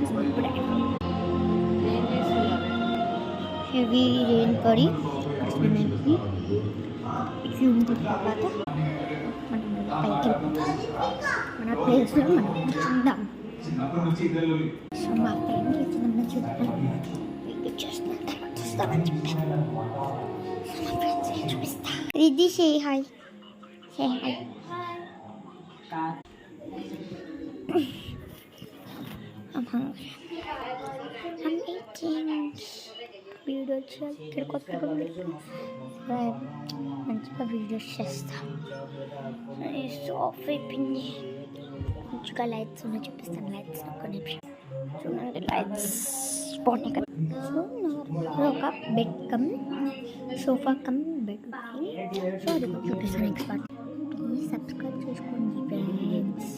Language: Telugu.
ఇప్పుడే హెవీ రెయిన్ పడి స్విమ్మింగ్కి స్విమ్మింగ్ తర్వాత మనం పైకి మన ప్లేస్లో మనం కూర్చుందాం. సో మా ఫ్రెండ్ చిన్న చూద్దాం వెయిట్ చేస్తున్న తర్వాత వస్తామని చెప్పాను. మా ఫ్రెండ్స్ చూపిస్తా. ఇది say hi, say hi. Video ఇక్కడ కొత్తగా మంచిగా వీడియోస్ చేస్తా. ఆఫ్ అయిపోయింది. మంచిగా లైట్స్ ఉన్నాయి చూపిస్తాను. లైట్స్ ఒక నిమిషం చూడండి. లైట్స్ బాగున్నాయి కదా. సో ఒక bed come sofa cum bed ఉంది. సో అది కూడా చూపిస్తాను నెక్స్ట్ పార్ట్. ప్లీజ్ సబ్స్క్రైబ్ చేసుకోండి ఫ్రెండ్స్.